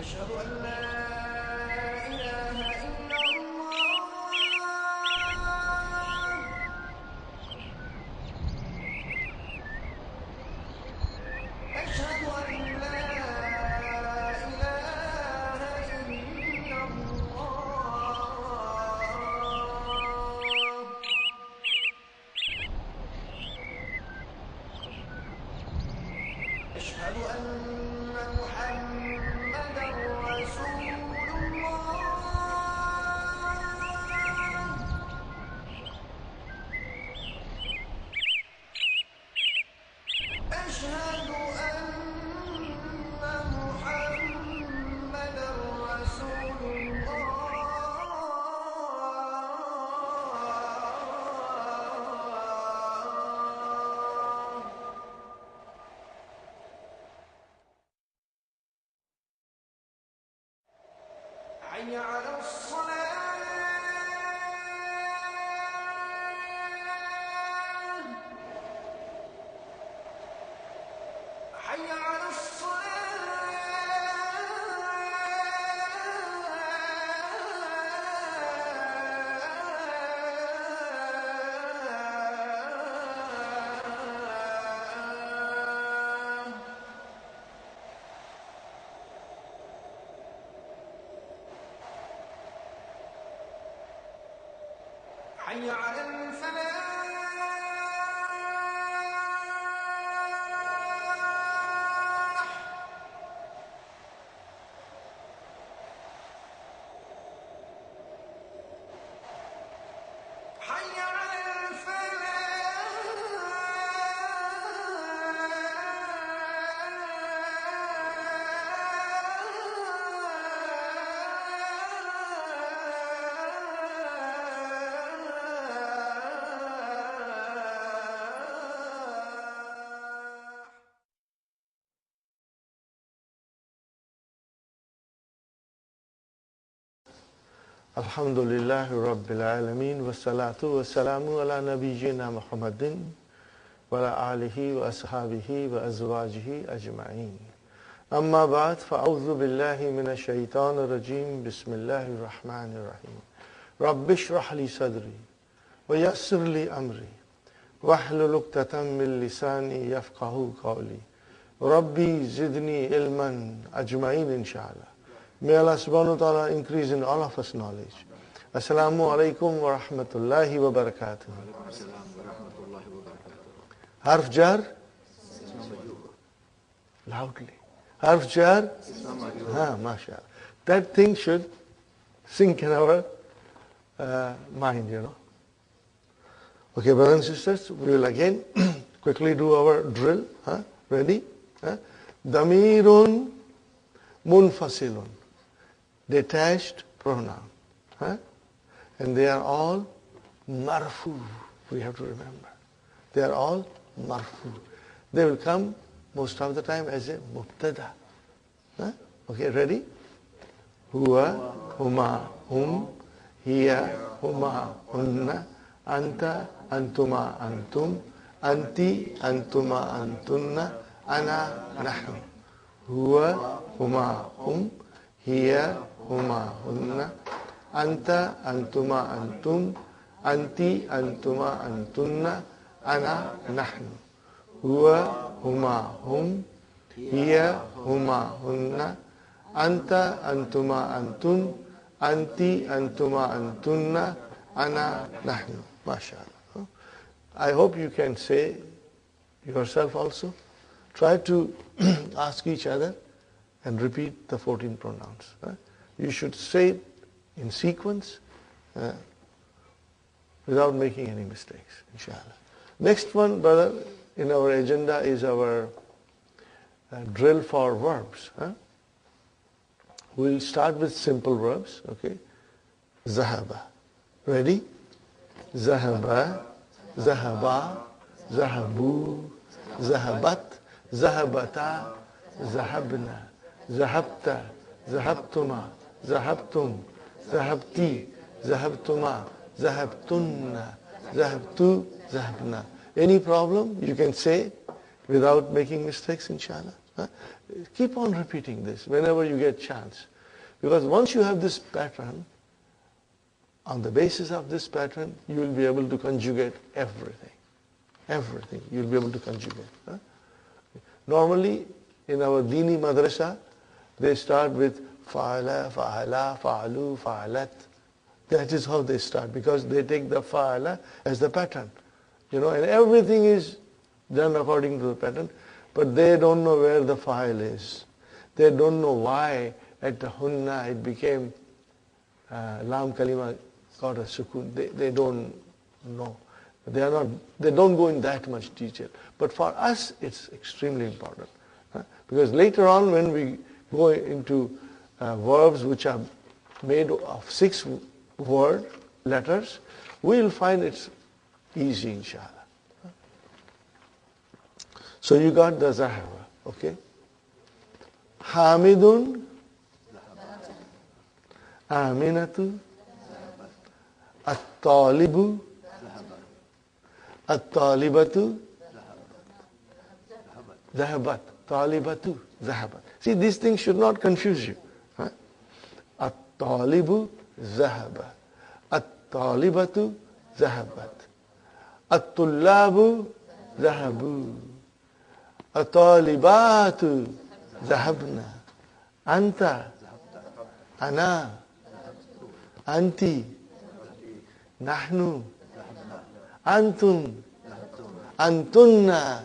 أشهد أن لا إله إلا الله أشهد أن لا إله إلا الله أشهد أن محمدا رسول الله أشهد أن محمدا رسول الله حي على الصلاة حي على الصلاة حي على الفلاح حي على الفلاح الحمد لله رب العالمين والصلاة والسلام على نبينا محمد وعلى آله وأصحابه وأزواجه أجمعين أما بعد فأعوذ بالله من الشيطان الرجيم بسم الله الرحمن الرحيم رب اشرح لي صدري ويسر لي أمري واحلل عقدة من لساني يفقهوا قولي ربي زدني علما أجمعين إن شاء الله. May Allah subhanahu wa ta'ala increase in all of us knowledge. Assalamu alaikum wa rahmatullahi wa barakatuh. Harf jar? Loudly. Harf jar? Mashallah. That thing should sink in our mind, you know. Okay, brothers and sisters, we will again quickly do our drill. Ready? Damirun munfasilun. Detached pronoun. And they are all marfu. We have to remember. They are all marfu. They will come most of the time as a mubtada. Okay, ready? Huwa, huma, hum, hiya, huma, hunna, anta, antuma, antum, anti, antuma, antunna, ana, nahnu. Huwa, huma, hum, hiya, huma, hunna, anta, antuma, antum, anti, antuma, antunna, ana, nahnu. Huwa, huma, hum, hiya, huma, hunna, anta, antuma, antum, anti, antuma, antunna, ana, nahnu. MashaAllah. I hope you can say yourself also. Try to ask each other and repeat the 14 pronouns. You should say it in sequence without making any mistakes, inshallah. Next one, brother, in our agenda is our drill for verbs. We'll start with simple verbs, okay? Zahaba. Ready? Zahaba, zahaba, zahabu, zahabat, zahabata, zahabna, zahabta, zahabtuma, zahabtum, zahabti, zahabtuma, zahabtunna, zahabtu, zahabna. Any problem you can say without making mistakes, inshallah. Huh? Keep on repeating this whenever you get chance. Because once you have this pattern, on the basis of this pattern, you will be able to conjugate everything. Everything you'll be able to conjugate. Huh? Normally, in our Dini madrasa, they start with fa'ala, fa'ala, fa'alu, fa'alat. That is how they start, because they take the fa'ala as the pattern. And everything is done according to the pattern, but they don't know where the fa'il is. They don't know why at the hunna it became lam kalima got a sukun. They don't know. They don't go in that much detail. But for us, it's extremely important. Because later on, when we go into verbs which are made of 6 word letters, we'll find it's easy, inshallah. So you got the zahaba, okay? Hamidun, Aminatu, At-Talibu, At-Talibatu, Zahabat. Talibatu, Zahabat. See, these things should not confuse you. At-Talibu, Zahaba. At-Talibatu, Zahabat. At-Tullabu, Zahabu. At-Talibatu, Zahabna. Anta, Ana, Anti, Nahnu, Antum, Antunna.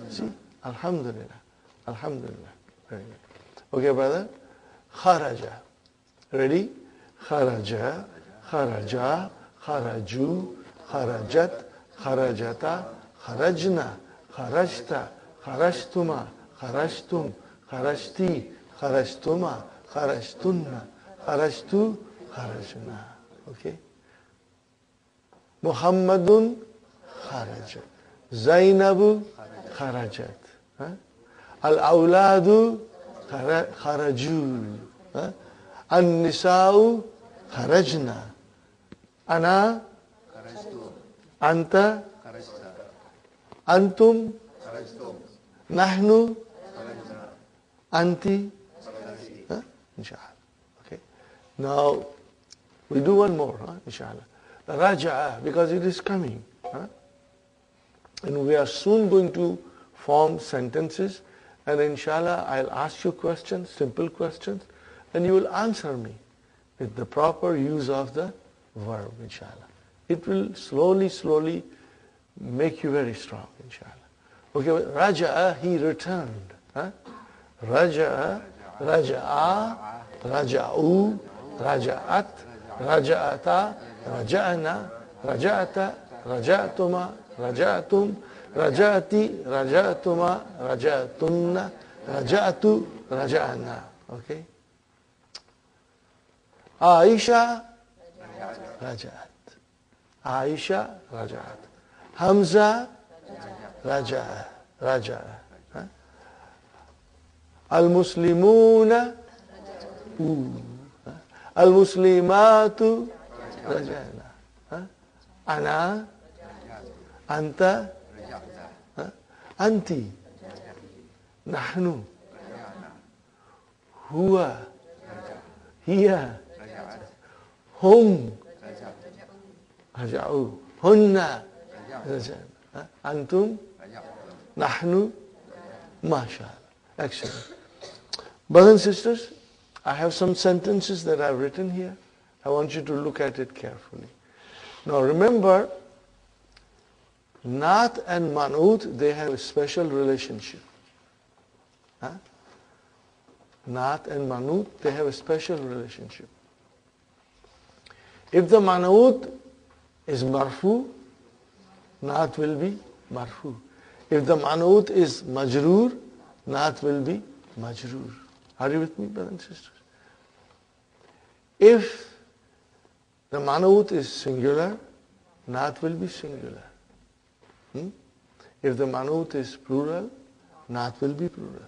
See? Alhamdulillah. Alhamdulillah. Very good. Okay, brother? Kharaja. Ready? Kharaja, kharaja, kharaju, kharajat, kharajata, kharajna, kharajta, kharajtuma, kharajtum, kharajti, kharajtuma, kharajtunna, kharajtu, kharajna. Okay? Muhammadun kharaja. Zainabu kharajat. Al-awladu kharaju. An-nisa'u kharajna. Ana, anta, antum, nahnu, anti. Inshallah. Okay. Now, we do one more, inshallah. The raja'a, because it is coming. And we are soon going to form sentences, and inshallah I'll ask you questions, simple questions, and you will answer me with the proper use of the verb, inshallah. It will slowly make you very strong, inshallah. Okay, raja'a, he returned. Raja'a, raja'a, raja'u, raja'at, raja'ata, raja'na, raja'ata, raja'tuma, raja'tum, raja'ati, raja'tuma, raja'tunna, raja'tu, raja'na. Okay? Aisha, raja'at. Aisha, raja'at. Hamza, raja'a. Al-Muslimuna, Al-Muslimatu, raja'na. Ana, anta, anti, nahnu, huwa, hiya, hum, raja'u, hunna, raja'na. Antum, nahnu, mashallah. Excellent. Brothers and sisters, I have some sentences that I've written here. I want you to look at it carefully. Now remember, Naat and Man'ut, they have a special relationship. Naat and Man'ut, they have a special relationship. If the Man'ut is Marfu, Naat will be Marfu. If the Man'ut is Majroor, Naat will be Majroor. Are you with me, brothers and sisters? If the Man'ut is singular, Naat will be singular. If the Man'ut is plural, Naat will be plural.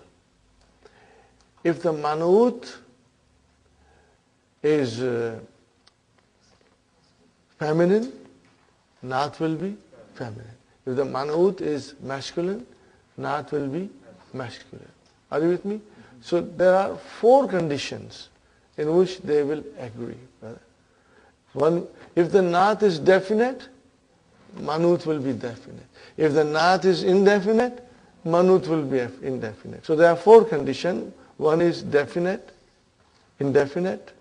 If the Man'ut is feminine, Naat will be feminine. If the Man'ut is masculine, Naat will be masculine. Are you with me? So there are 4 conditions in which they will agree. One, if the naat is definite, manut will be definite. If the naat is indefinite, manut will be indefinite. So there are 4 conditions. One is definite, indefinite.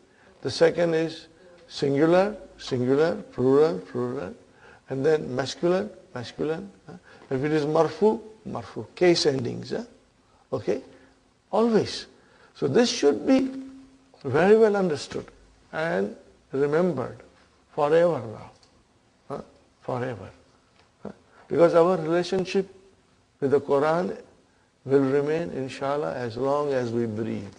The second is singular, singular, plural, plural. And then masculine, masculine. If it is marfu, marfu. Case endings. Okay? Always. So this should be very well understood and remembered forever now. Forever. Because our relationship with the Qur'an will remain, inshallah, as long as we breathe.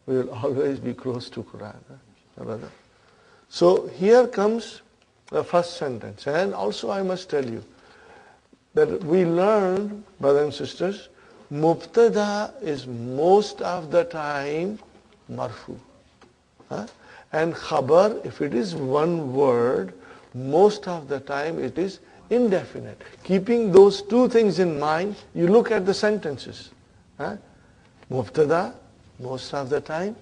We will always be close to Qur'an. So here comes the first sentence. And also I must tell you that we learn, brothers and sisters, mubtada is most of the time marfu. And khabar, if it is one word, most of the time it is indefinite. Keeping those 2 things in mind, you look at the sentences. Mubtada, most of the time,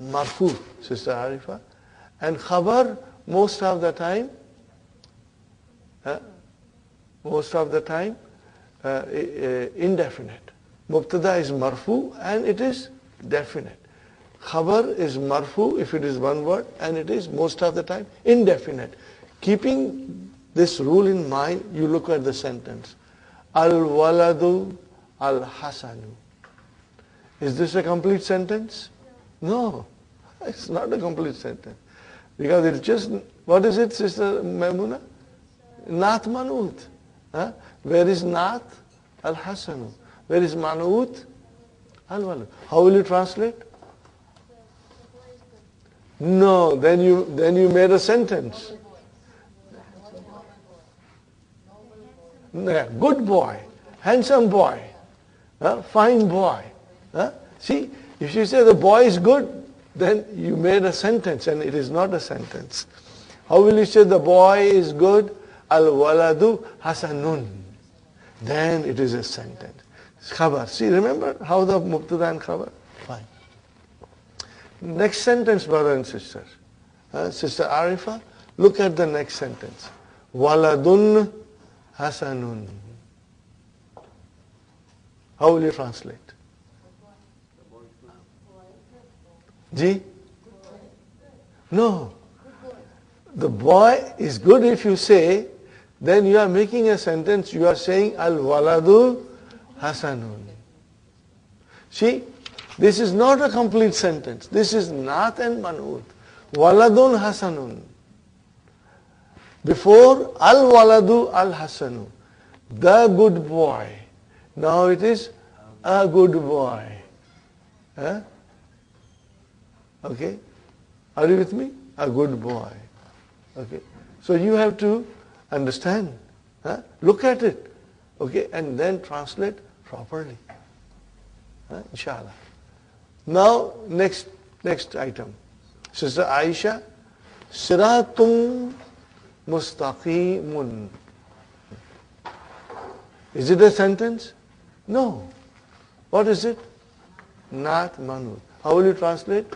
marfu, Sister Arifa. And khabar, most of the time, indefinite. Mubtada is marfu and it is definite. Khabar is marfu if it is one word and it is most of the time indefinite. Keeping this rule in mind, you look at the sentence. Al-waladu al-hasanu. Is this a complete sentence? No, it's not a complete sentence. Because it's just, what is it, Sister Maimuna? Naat manut. Where is naat? Al-hasanu. Where is manut? Al-waladu. How will you translate? No, then you made a sentence. Good boy, handsome boy, fine boy. See, if you say the boy is good, then you made a sentence and it is not a sentence. How will you say the boy is good? Al-waladu hasanun. Then it is a sentence. Khabar. See, remember how the mubtada and khabar? Fine. Next sentence, brothers and sisters. Sister Arifa, look at the next sentence. Waladun hasanun. How will you translate? Ji? No. The boy is good if you say, then you are making a sentence, you are saying al-waladu hasanun. See, this is not a complete sentence. This is naat and manut. Waladun hasanun. Before al-waladu al-hasanu. The good boy. Now it is a good boy. Okay? Are you with me? A good boy. Okay? So you have to understand. Look at it. Okay? And then translate properly. Inshallah. Now, next item. Sister Aisha, Siratum mustaqimun. Is it a sentence? No. What is it? Naat manut. How will you translate?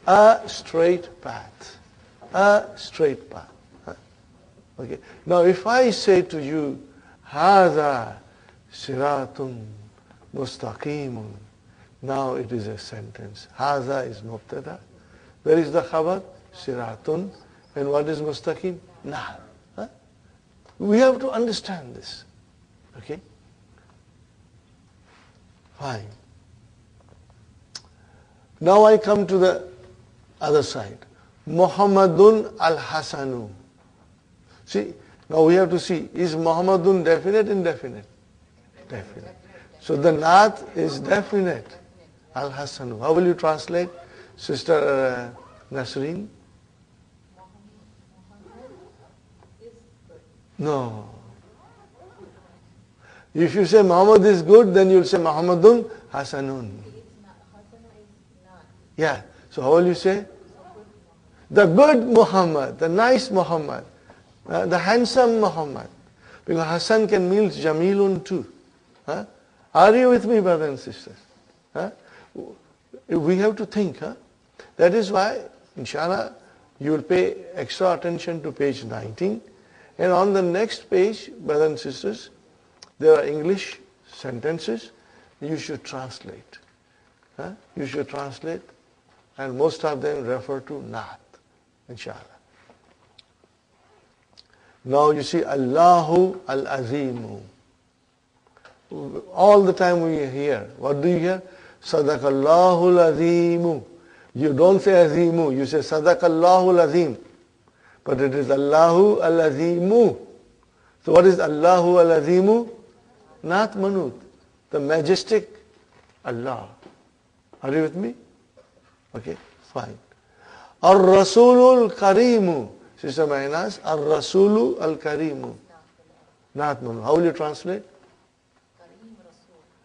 A straight path. A straight path. Okay. Now, if I say to you, Hada Siratum mustaqimun. Now it is a sentence. Haza is mubtada. Where is the khabar? Siratun. And what is mustaqim? Nah. We have to understand this. Okay? Fine. Now I come to the other side. Muhammadun al-Hasanu. See, now we have to see, is Muhammadun definite, indefinite? Definite. So the naat is definite. Al-Hasanu. How will you translate, Sister Nasreen? No. If you say Muhammad is good, then you'll say Muhammadun Hasanun. Yeah. So how will you say? The good Muhammad, the nice Muhammad, the handsome Muhammad. Because Hasan can mean Jamilun too. Are you with me, brothers and sisters? Huh? We have to think. Huh? That is why, inshallah, you will pay extra attention to page 19. And on the next page, brothers and sisters, there are English sentences. You should translate. Huh? You should translate. And most of them refer to Naat, inshallah. Now you see, Allahu al-Azimu. All the time we hear, what do you hear? Sadaqallahu al-Azimu. You don't say Azimu, you say Sadaqallahu al-Azim. But it is Allahu al-Azimu. So what is Allahu al-Azimu? Naat Manut, the majestic Allah. Are you with me? Okay, fine. Ar-Rasulul Karimu. Sister Mainas, Ar-Rasulu al-Karimu. Naat Manut. How will you translate?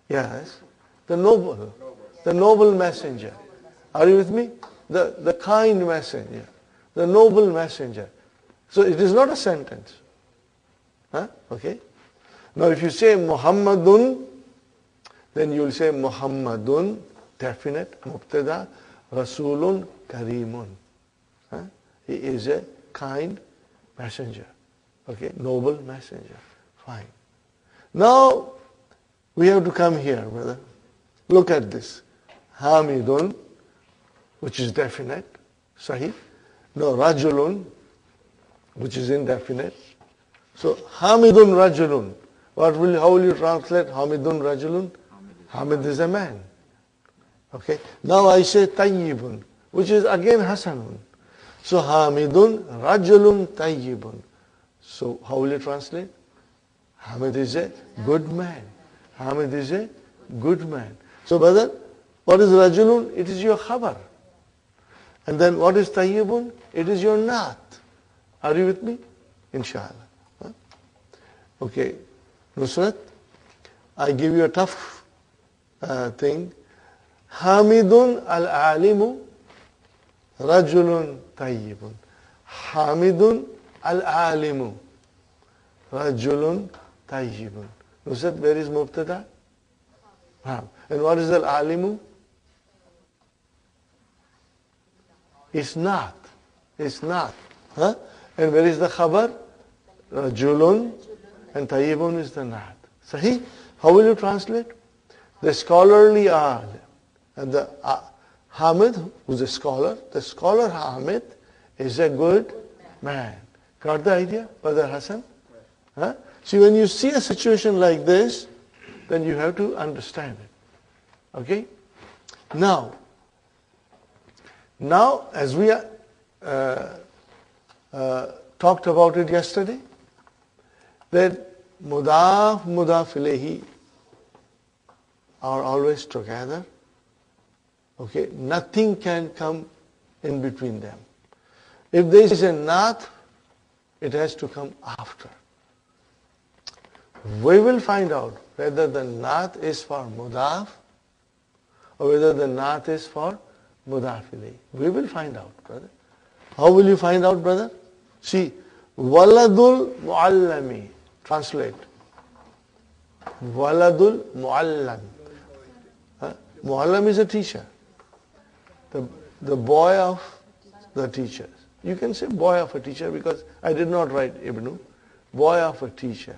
Yes. The noble messenger. Are you with me? The kind messenger. The noble messenger. So it is not a sentence. Huh? Okay. Now if you say Muhammadun, then you will say Muhammadun, definite, Mubtada, Rasulun, Kareemun. Huh? He is a kind messenger. Okay, noble messenger. Fine. Now we have to come here, brother. Look at this. Hamidun, which is definite. Sahih. No, Rajulun, which is indefinite. So Hamidun Rajulun. How will you translate Hamidun Rajulun? Hamid is a man. Okay. Now I say Tayyibun, which is again Hasanun. So Hamidun Rajulun Tayyibun. So how will you translate? Hamid is a good man. Hamid is a good man. So brother, what is Rajulun? It is your khabar. And then what is Tayyibun? It is your Naat. Are you with me? Inshallah. Huh? Okay. Nusrat, I give you a tough thing. Hamidun al-alimu rajulun tayyibun. Hamidun al-alimu rajulun tayyibun. Nusrat, where is Mubtada? And what is al-alimu? It's not. It's not. Huh? And where is the khabar? Rajulun. And Tayyibun is the Naat. Sahih? How will you translate? The scholarly Aal. And the Hamid, who's a scholar, the scholar Hamid is a good man. Got the idea, Brother Hassan? Huh? See, when you see a situation like this, then you have to understand it. Okay? Now, as we talked about it yesterday, that mudaf, mudaf ilayhi are always together. Okay, nothing can come in between them. If there is a naat, it has to come after. We will find out whether the naat is for mudaf or whether the naat is for mudaf ilayhi. We will find out, brother. How will you find out, brother? See, waladul muallami. Translate. Waladul muallam. Muallam is a teacher. The boy of the teacher. You can say boy of a teacher because I did not write Ibnu. Boy of a teacher.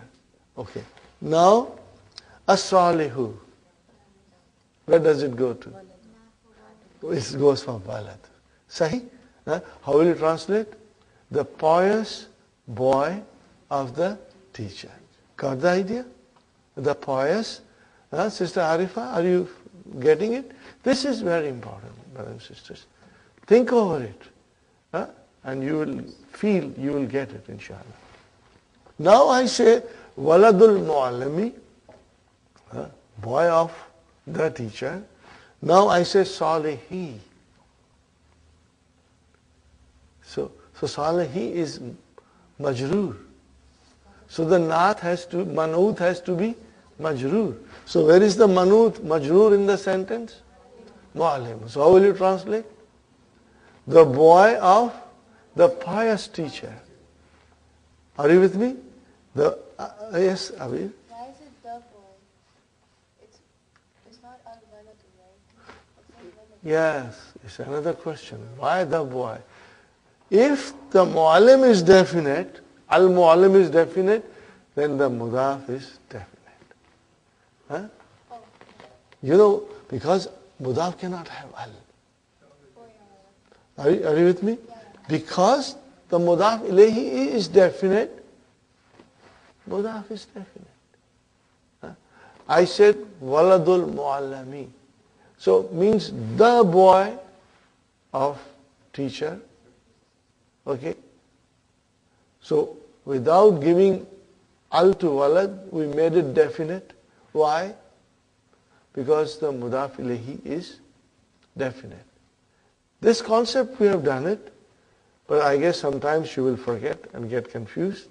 Okay. Now, as-salihu. Where does it go to? It goes from walad. Sahih? How will you translate? The pious boy of the teacher. Got the idea? The pious. Sister Arifa, are you getting it? This is very important, brothers and sisters. Think over it. And you will feel, you will get it, inshallah. Now I say, waladul muallami, boy of the teacher. Now I say salihi. So salihi is majroor. So the naat manut has to be majroor. So where is the manut, majroor in the sentence? Mu'allim. So how will you translate? The boy of the pious teacher. Are you with me? Yes, Abir? Why is it the boy? It's Yes, it's another question. Why the boy? If the mu'allim is definite, al-mu'allim is definite, then the mudaf is definite. Huh? You know, because mudaf cannot have al. Are you with me? Because the mudaf ilayhi is definite, mudaf is definite. Huh? I said waladul mu'allami. So means the boy of teacher. Okay? So without giving al to walad, we made it definite. Why? Because the mudaf ilayhi is definite. This concept we have done it, but I guess sometimes you will forget and get confused,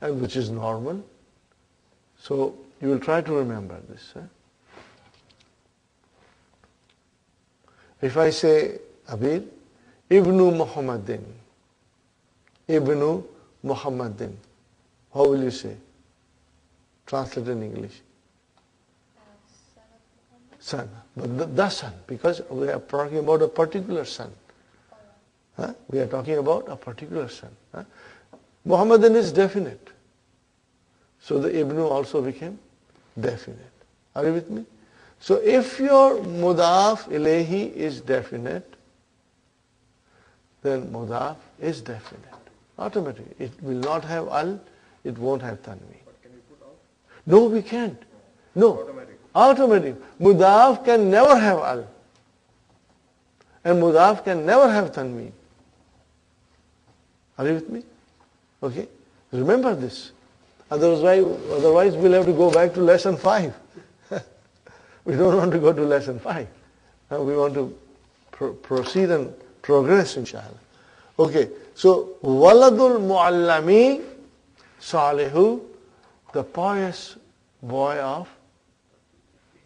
and which is normal. So you will try to remember this. Huh? If I say, Abir, Ibnu Muhammadin, Ibnu Muhammadin, how will you say? Translate in English. Son. But the son, because we are talking about a particular son. Huh? We are talking about a particular son. Huh? Muhammadin is definite. So the Ibnu also became definite. Are you with me? So if your mudaf ilayhi is definite, then mudaf is definite. Automatically. It will not have al, it won't have tanween. But can we put out? No, we can't. No. Automatic. Automatic. Mudaf can never have al. And mudaf can never have tanween. Are you with me? Okay? Remember this. Otherwise we'll have to go back to lesson 5. We don't want to go to lesson 5. We want to proceed and progress, inshallah. Okay, so waladul muallami salihu, the pious boy of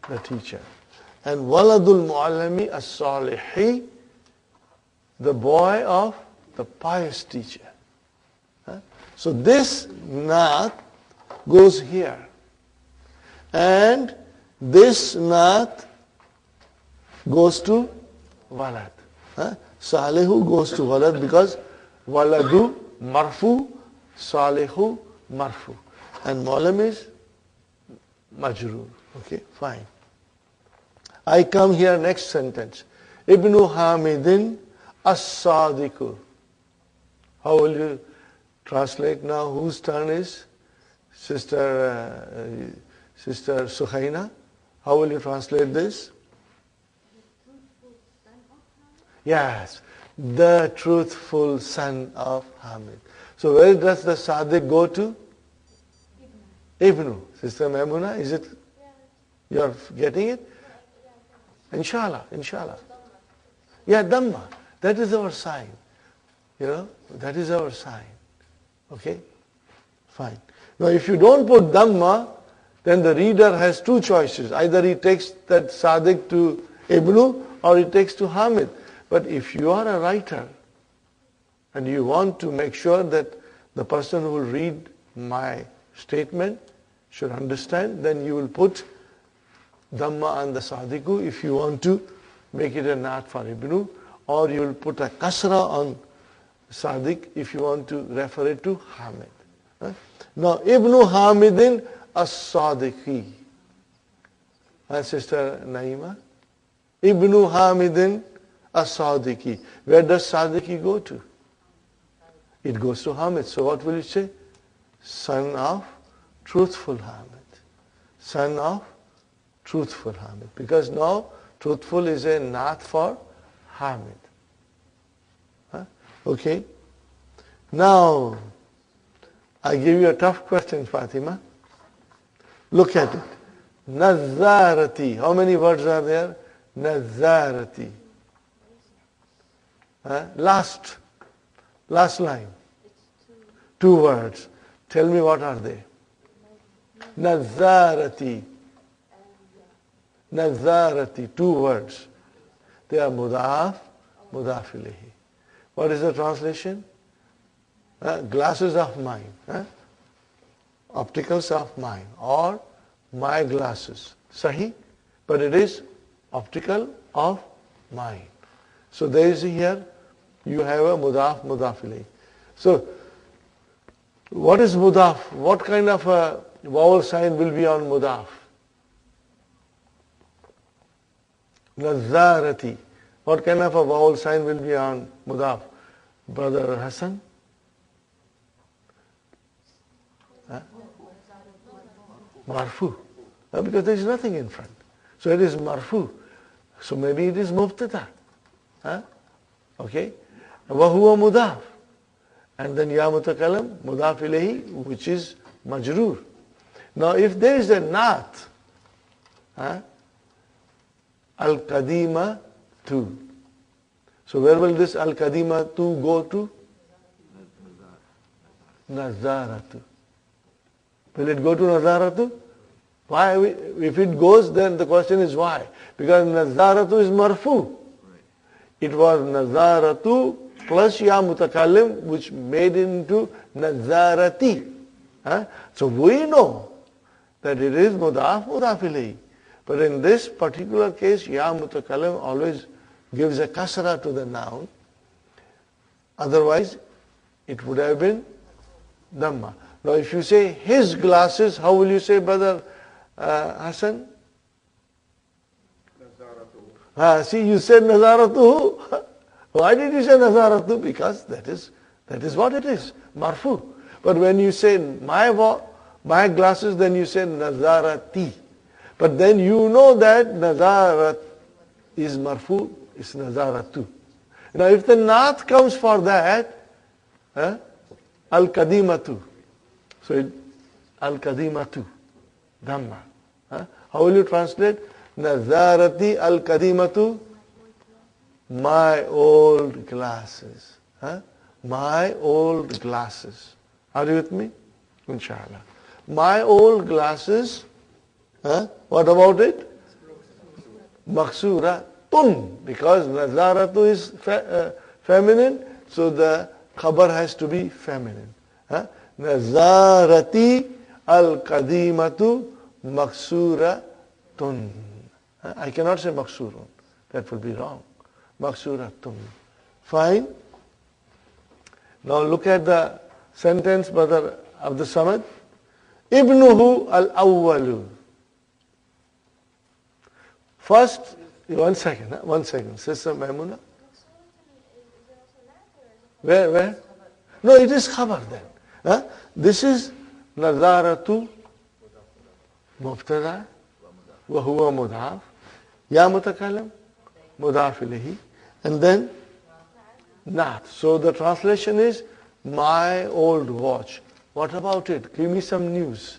the teacher. And waladul muallami as-salihi, the boy of the pious teacher. Huh? So this naat goes here. And this naat goes to walad. Huh? Salihu goes to walad because waladu marfu, salihu marfu. And mu'allim is majroor. Okay, fine. I come here, next sentence. Ibnu Hamidin as-Sadiku. How will you translate now? Whose turn is? Sister Suhaina. How will you translate this? Yes, the truthful son of Hamid. So where does the Sadiq go to? Ibnu. Sister Maimuna, is it? You're getting it? Inshallah, inshallah. Yeah, Dhamma. That is our sign. You know, that is our sign. Okay? Fine. Now if you don't put Dhamma, then the reader has two choices. Either he takes that Sadiq to Ibnu or he takes to Hamid. But if you are a writer and you want to make sure that the person who will read my statement should understand, then you will put Dhamma on the Sadiku if you want to make it a naat for Ibnu, or you will put a kasra on Sadiq if you want to refer it to Hamid. Huh? Now, Ibnu Hamidin as-Sadiqi. Sister Naima? Ibnu Hamidin as-Sadiqi. Where does Sadiqi go to? It goes to Hamid. So what will you say? Son of truthful Hamid. Son of truthful Hamid. Because now truthful is a naat for Hamid. Huh? Okay. Now, I give you a tough question, Fatima. Look at it. Nazarati. How many words are there? Nazarati. Last line. Two words. Tell me what are they? Nazarati. Nazarati. Two words. They are mudaf, mudaf ilayhi. What is the translation? Glasses of mine. Opticals of mine. Or my glasses. Sahi? But it is Optical of mind. So there is here, you have a mudaf, mudaf ilayh. So, what is mudaf? What kind of a vowel sign will be on mudaf? Nazarati. What kind of a vowel sign will be on mudaf? Brother Hassan? Huh? Marfu. Because there is nothing in front. So it is marfu. So maybe it is mubtada. Huh? Okay? Wahuwa mudaf. And then ya mutakalam, mudaf ilayhi, which is majroor. Now if there is a naat, al-kadima tu. So where will this al-kadima tu go to? Nazaratu. Will it go to Nazaratu? Why? If it goes, then the question is why? Because Nazaratu is marfu. It was Nazaratu plus ya mutakallim, which made into Nazarati. So we know that it is mudaf, mudaf ilayhi. But in this particular case, ya mutakallim always gives a kasra to the noun. Otherwise, it would have been dhamma. Now if you say his glasses, how will you say, Brother Hassan? See, you said nazaratuhu. Why did you say nazaratu? Because that is what it is, marfu. But when you say my glasses, then you say nazarati. But then you know that nazarat is marfu, is nazaratu. Now if the naat comes for that, al-kadimatu. So al-kadimatu, dhamma. How will you translate? Nazarati al-kadimatu, my old glasses. My old glasses. Are you with me? Inshallah. My old glasses. What about it? Maksura tun. Because nazaratu is feminine, so the khabar has to be feminine. Nazarati al-kadimatu maksura tun. I cannot say maksurun. That will be wrong. Maksuratun. Fine. Now look at the sentence, Brother Abdul-Samad. Ibnuhu al-awwalu. First, one second. Sister Maimuna. Where? No, it is khabar then. This is nazaratu mubtada wa huwa mudaf. Ya mutakalam mudaf ilayhi. And then naat. So the translation is my old watch. What about it? Give me some news.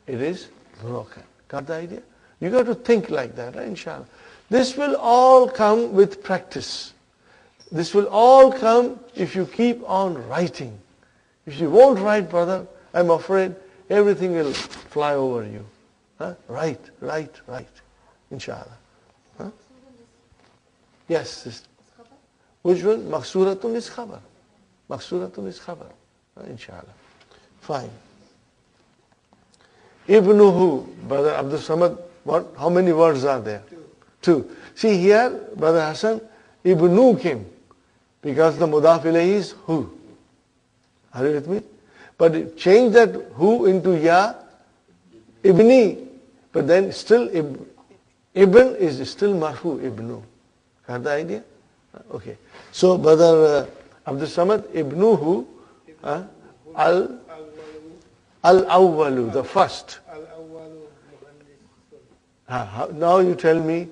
It is broken. Got the idea? You got to think like that, right? Inshallah. This will all come with practice. This will all come if you keep on writing. If you won't write, brother, I'm afraid everything will fly over you. Write. Inshallah. Yes, sister. Which one? Maksuratun is khabar. Inshallah. Fine. Ibnuhu, Brother Abdul Samad, what? How many words are there? Two. See here, Brother Hassan, Ibnu came because the mudaf ilayhi is hu. Are you with me? But change that hu into ya, ibni. But then still ibn is still marfu, ibnu. Got the idea? Okay. So Brother Abdul Samad, ibnuhu, al-awwalu, the first. Now you tell me,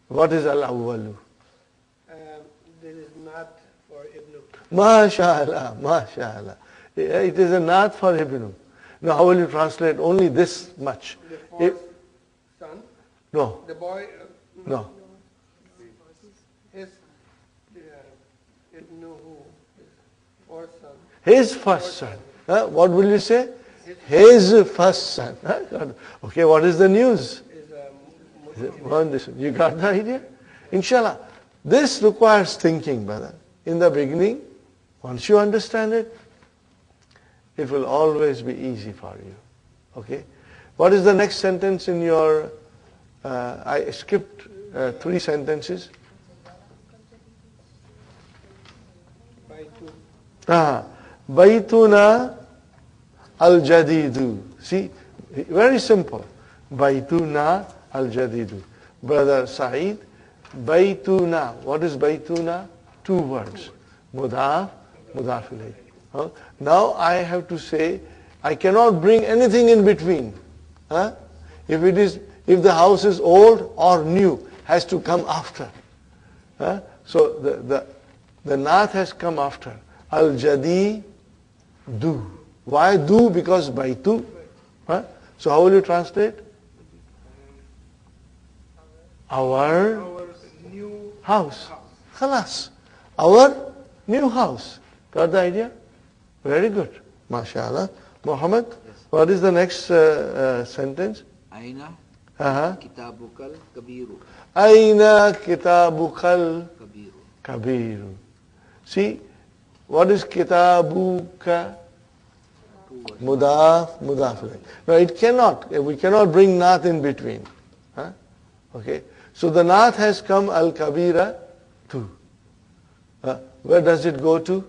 what is al-awwalu? This is not for Ibnu. MashaAllah. It is a not for Ibnu. Now how will you translate only this much? The fourth son? No. The boy? No. His Ibnu who? His fourth son. His first son. What will you say? His first son. Okay, what is the news? You got the idea? Inshallah. This requires thinking, brother. In the beginning, once you understand it, it will always be easy for you. Okay? What is the next sentence in your, I skipped three sentences. Baytuna al-jadidu. See, very simple. Baytuna al-jadidu. Brother Saeed, Baytuna. What is Baytuna? Two words. Mudaf, mudaf ilayh. Now I have to say, I cannot bring anything in between. If the house is old or new, has to come after. So the naat has come after. Al-jadi do. Why do? Because baytu. So how will you translate? Our new house. Khalas. Our new house. Got the idea? Very good. MashaAllah. Muhammad, what is the next sentence? Aina kitabukal kabiru. Aina kitabukal Kabiru. kabiru. See, what is kitabuka? Mudaf, mudaf ilayh. No, it cannot. We cannot bring naat in between. Okay. So the naat has come al-kabira to. Where does it go to?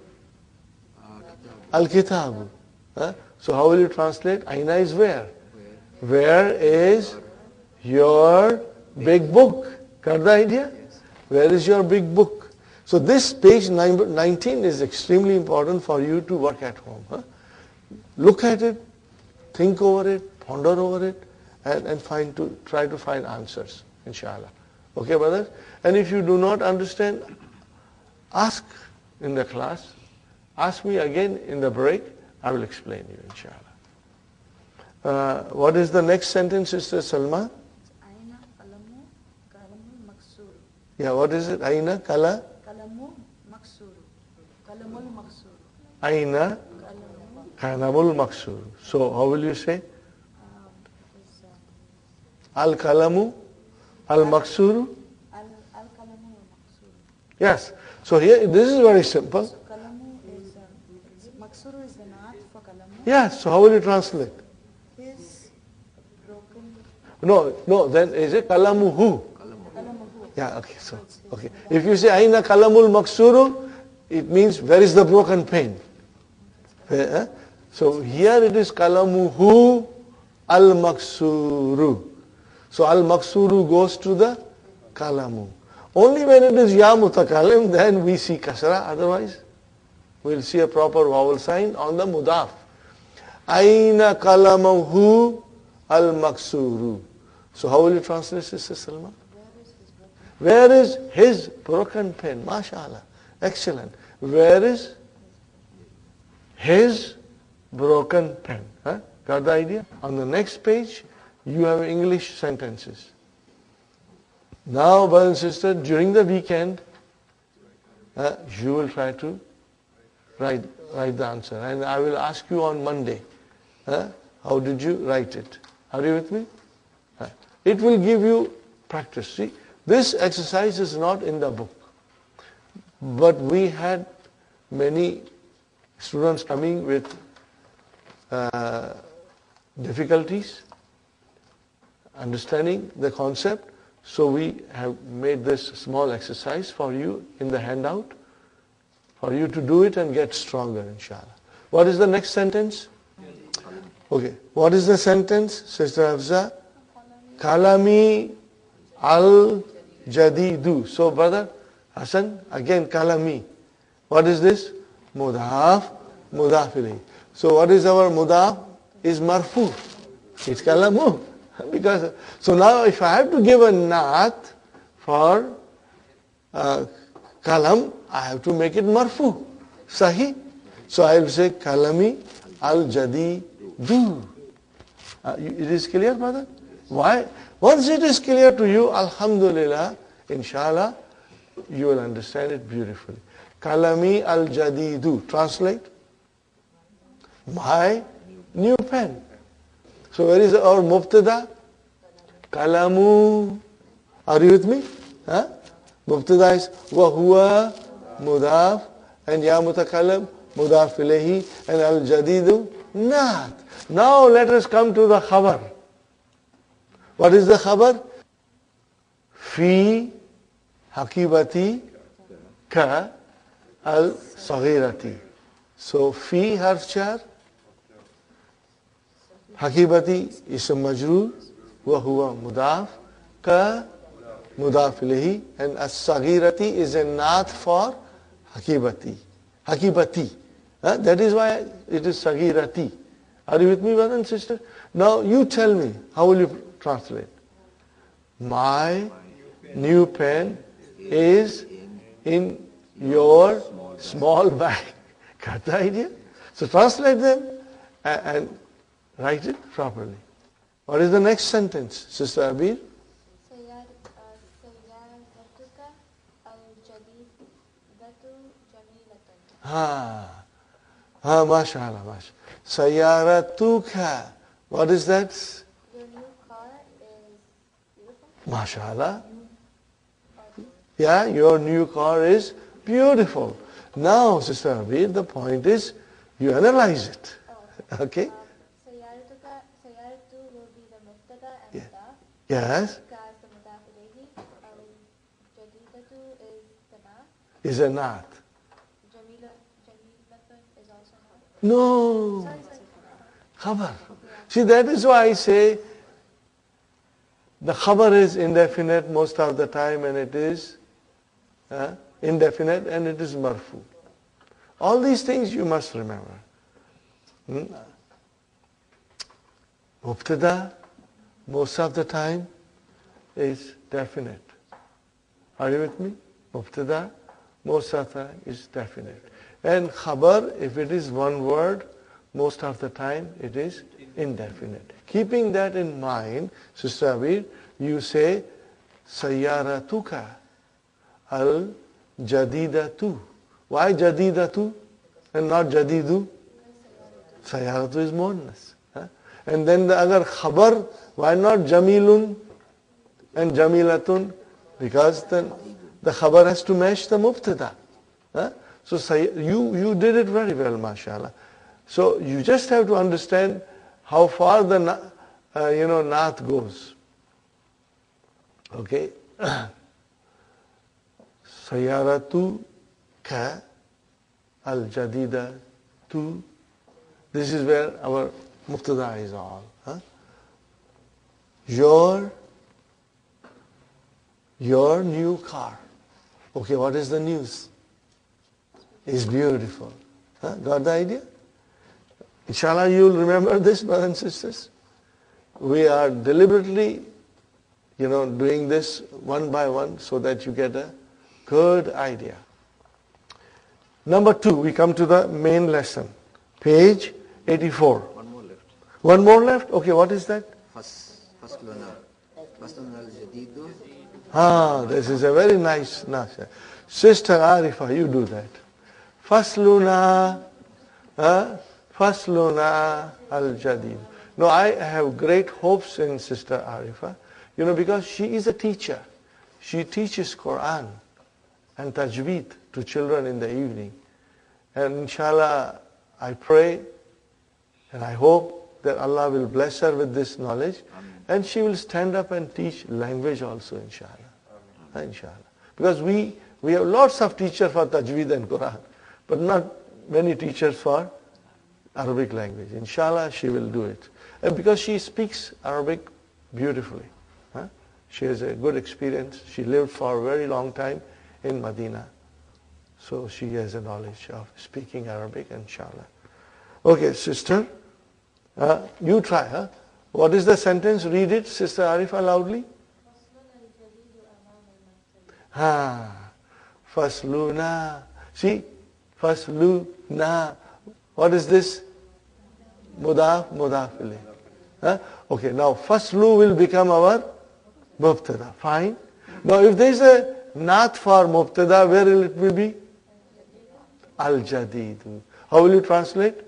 Al-kitabu. So how will you translate? Aina is where? Where is your big book? Got the idea? Where is your big book? So this page 19 is extremely important for you to work at home. Look at it, think over it, ponder over it, and try to find answers, inshallah. Okay, brothers? And if you do not understand, ask in the class, ask me again in the break, I will explain you, inshallah. What is the next sentence, Sister Salma? Aina kalamu kalamul maksuru. Yeah, what is it? Aina kala? Kalamu maksuru. Kalamul maksuru. Aina kalamul maksur. So how will you say? Al kalamu al maksuru. Al kalamu maksuru. Yes. So here, this is very simple. So kalamu is maksuru is the naat for kalamu. Yes. So how will you translate? His broken. No. Then is it kalamu hu? Kalamu. Yeah. Okay. So okay. If you say aina kalamul maksuru, it means where is the broken pen? So here it is kalamuhu al-maksuru. So al-maksuru goes to the kalamu. Only when it is ya mutakalim, then we see kasra. Otherwise, we'll see a proper vowel sign on the mudaf. Aina kalamuhu al-maksuru. So how will you translate, Sister Salma? Where is his broken pen? MashaAllah. Excellent. Where is his broken pen? Got the idea? On the next page, you have English sentences. Now, brothers and sisters, during the weekend, you will try to write the answer. And I will ask you on Monday, how did you write it? Are you with me? It will give you practice. See, this exercise is not in the book. But we had many students coming with difficulties understanding the concept, so we have made this small exercise for you in the handout for you to do it and get stronger, inshallah. What is the next sentence? Okay, what is the sentence, Sister Hafza? Kalami al-jadidu. So brother Hassan, again kalami. What is this? Mudaf, mudaf ilayh. So what is our mudaf? Is marfu. It's kalamu. Because so now if I have to give a naat for kalam, I have to make it marfu. Sahi. So I will say kalami al-jadidu. It is clear, brother? Why? Once it is clear to you, alhamdulillah, inshallah, you will understand it beautifully. Kalami al-jadidu. Translate. My new pen. So where is our mubtada? Kalamu. Are you with me? Mubtada is wa huwa mudaf and ya mutakallam mudaf ilayhi and al-jadidu naat. Now let us come to the khabar. What is the khabar? fi hakibati ka al-saghirati. So fi harf jar, hakibati ism majroor, wa huwa mudaf, ka mudaf ilayhi, and as-saghirati is a naat for hakibati. Hakibati. That is why it is saghirati. Are you with me, brother and sister? Now you tell me, how will you translate? My new pen is in your small bag. Got the idea? So translate them and write it properly. What is the next sentence, Sister Abir? سيارتك الجديدة جميلة. MashaAllah, mashallah. Sayaratuka. What is that? Your new car is beautiful. MashaAllah. Yeah, your new car is beautiful. Now, Sister Abir, the point is, you analyze it. Okay? سيارتو will be the mubtada and Yeah. mudaf. Yes, Because the mudaf ilayhi. Jadidatu is the naat. is a naat. Jamilatun is also naat. No. Sorry. Khabar. See, that is why I say the khabar is indefinite most of the time, and it is indefinite, and it is marfu. All these things you must remember. Mubtada most of the time is definite. Are you with me? Mubtada most of the time is definite. And khabar, if it is one word, most of the time it is indefinite. Keeping that in mind, Sister Abir, you say Sayyaratuka al-Jadidatu. Why Jadidatu and not Jadidu? Sayyaratu is muannas. And then the other khabar, why not Jamilun and Jamilatun? Because then the khabar has to match the mubtada. So you did it very well, mashallah. So you just have to understand how far the naat goes. Okay? Sayyaratu ka al-jadida tu. This is where our mubtada is all. Your new car. Okay, what is the news? It's beautiful. Got the idea? Inshallah, you'll remember this, brothers and sisters. We are deliberately, doing this one by one so that you get a good idea. Number 2, we come to the main lesson. Page 84. One more left. One more left? Okay, what is that? Fasluna al-jadidu. This is a very nice nasha. Sister Arifa, you do that. Fasluna al-jadid. No, I have great hopes in Sister Arifa, because she is a teacher. She teaches Qur'an and tajweed to children in the evening. And inshallah, I pray and I hope that Allah will bless her with this knowledge. And she will stand up and teach language also, inshallah. Inshallah. Because we have lots of teachers for tajweed and Qur'an, but not many teachers for Arabic language. Inshallah, she will do it. And because she speaks Arabic beautifully. She has a good experience. She lived for a very long time in Madinah. So she has a knowledge of speaking Arabic, inshallah. Okay, sister, you try. What is the sentence? Read it, Sister Arifa, loudly. Fasluna. See? Fasluna. What is this? Mudaf ilayh. Okay, now faslu will become our mubtada. Fine. Now if there is a naat for mubtada, where will it be? Al-jadidu. How will you translate?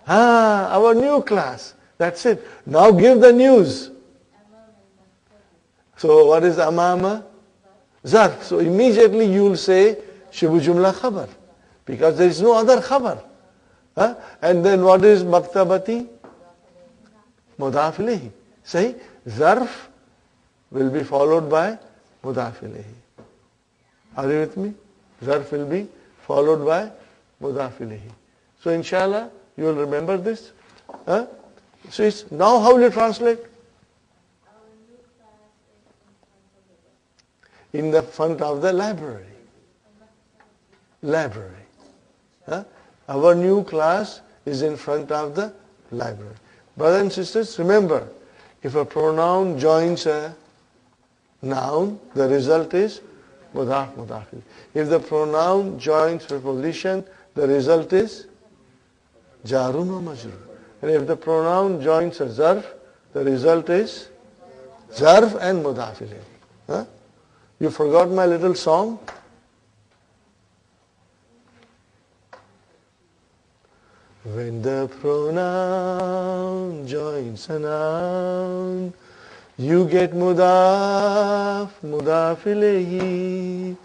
Our new class. That's it. Now give the news. So what is amama? Zarf. So immediately you will say shibu jumla khabar. Because there is no other khabar. And then what is maktabati? Mudaf ilayhi. Say zarf will be followed by mudaf ilayhi. Are you with me? Zarf will be followed by mudaf ilayhi. So inshallah, you will remember this. Huh? So it's, now how will you translate? In the front of the library. Library. Huh? Our new class is in front of the library. Brothers and sisters, remember, if a pronoun joins a noun, the result is mudaf mudaf. If the pronoun joins preposition, the result is jarun wa majrur. And if the pronoun joins a zarf, the result is zarf and mudaf ilayhi. Huh? You forgot my little song? When the pronoun joins a noun, you get mudaf ilayhi.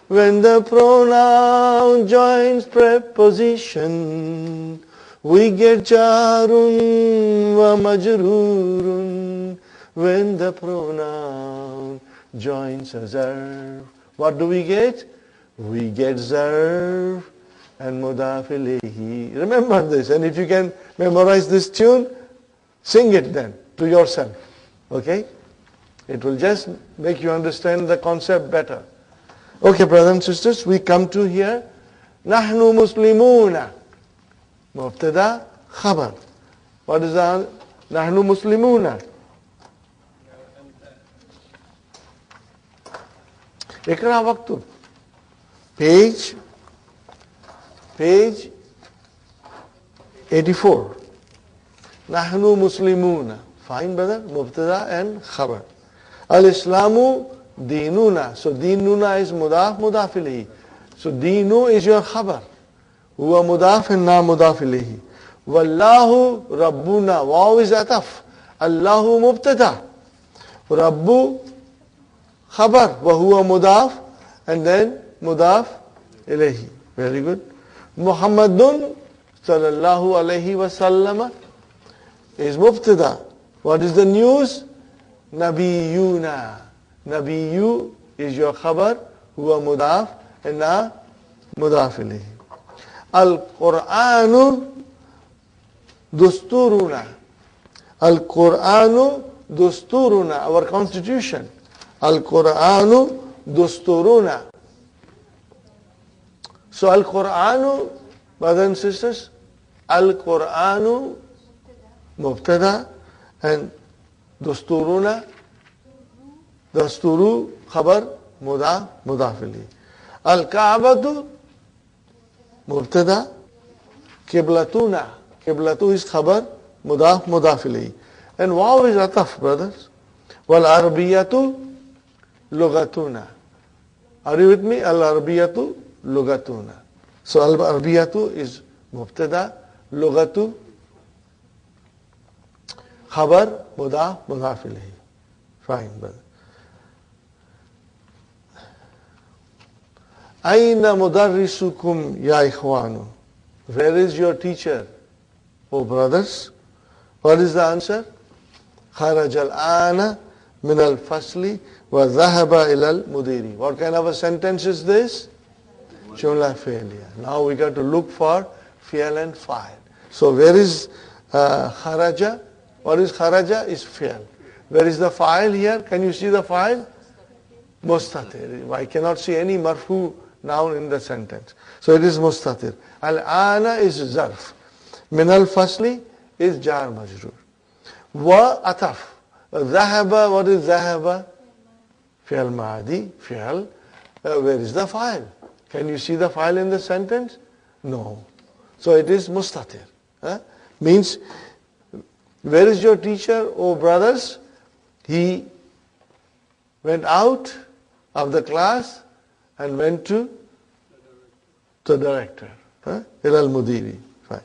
When the pronoun joins preposition, we get jarun wa majrurun. When the pronoun joins a zarf, what do we get? We get zarf and mudaf ilayhi. Remember this, and if you can memorize this tune, sing it then to yourself. Okay? It will just make you understand the concept better. Okay, brothers and sisters, we come to here. Nahnu muslimuna. Mubtada khabar. What is the Nahnu muslimuna? Ikra waktub. Page 84. Nahnu muslimuna. Fine, brother. Mubtada and khabar. Al-Islamu dinuna. So dinuna is mudaf ilayhi. So dinu is your khabar. Huwa mudaf and na mudaf ilayhi. Wallahu rabbuna. Waw is ataf. Allahu mubtada. Rabbu khabar. Wa huwa mudaf and then mudaf ilayhi. Very good. Muhammadun sallallahu alayhi wa sallam is mubtada. What is the news? Nabiyuna. Nabiyu is your khabar, huwa mudaf, and na mudaf ilayhi. Al-Qur'anu dusturuna. Al-Qur'anu dusturuna, our constitution. Al-Qur'anu dusturuna. So Al-Qur'anu, brothers and sisters, Al-Qur'anu mubtada and dusturuna, dusturu khabar mudaf ilayhi. Al-Ka'batu mubtada, Qiblatuna. Qiblatu is khabar mudaf ilayhi. And waw is ataf, brothers. Wal Arabiyatu lugatuna. Are you with me? Al Arabiyatu lugatuna. So al Arabiyatu is mubtada, lugatu khabar mudaf ilayhi. Fine, brother. Aina mudarrisukum ya ikhwanu. Where is your teacher, oh brothers? What is the answer? Kharaj al-ana min al-fasli wa dhahaba ila al-mudiri. What kind of a sentence is this? Jumla fi'liya. Now we got to look for fi'l and fa'il. So where is kharaja? What is kharaja? Is fi'l. Where is the fa'il here? Can you see the fa'il? Mustatir. I cannot see any marfu noun in the sentence. So it is mustatir. Al-ana is zarf. Min al-fasli is jar majrur. Wa ataf. Dhahaba, what is dhahaba? Fi'al ma'adi, fi'al. Where is the fa'il? Can you see the fa'il in the sentence? No. So it is mustatir. Means, where is your teacher, oh brothers? He went out of the class and went to the director. Ila al-mudiri. Fine.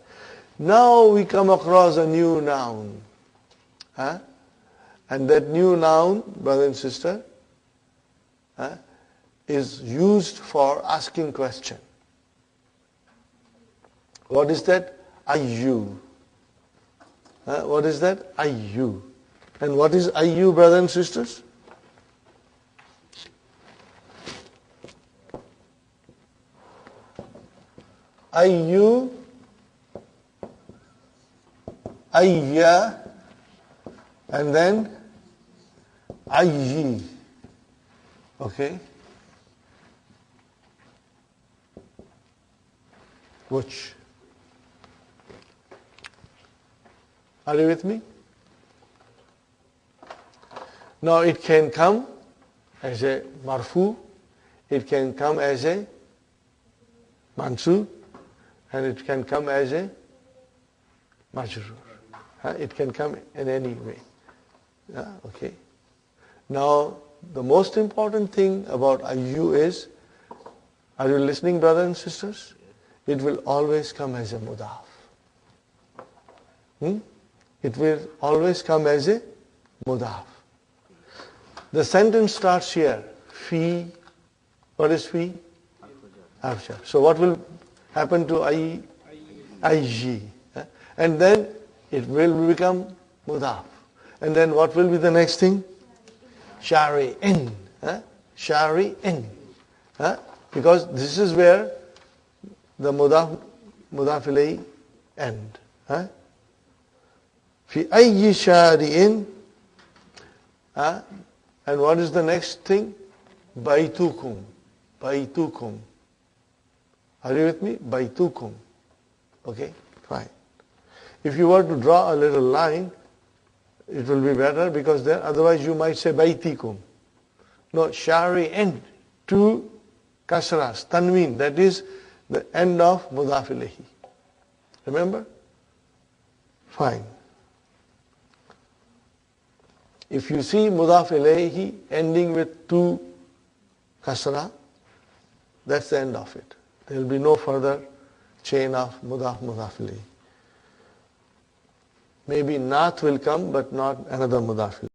Now we come across a new noun. And that new noun, brother and sister, is used for asking question. What is that? Ayyu. What is that? Ayyu. And what is ayyu, brothers and sisters? ayyu, ayya, and then ayyi. Okay? Which? Are you with me? Now it can come as a marfu, it can come as a mansub, and it can come as a majrur. It can come in any way. Okay. Now the most important thing about ayyu is, are you listening, brothers and sisters? It will always come as a mudaf. It will always come as a mudaf. The sentence starts here. Fi. What is fi? Afjar. So what will happen to ayyi? And then it will become mudaf. And then what will be the next thing? Shari'in. Shari'in. Because this is where the mudaf ilayhi end. Fi ayyi shari'in. And what is the next thing? Baitukum. Baitukum. Are you with me? Baitukum. Okay, fine. If you were to draw a little line, it will be better, because then otherwise you might say baitikum. No, shari'in. Two kasras, tanween. That is the end of mudaf ilayhi. Remember? Fine. If you see mudaf ilayhi ending with two kasra, that's the end of it. There will be no further chain of mudaf ilayhi. Maybe nath will come, but not another mudaf ilayhi.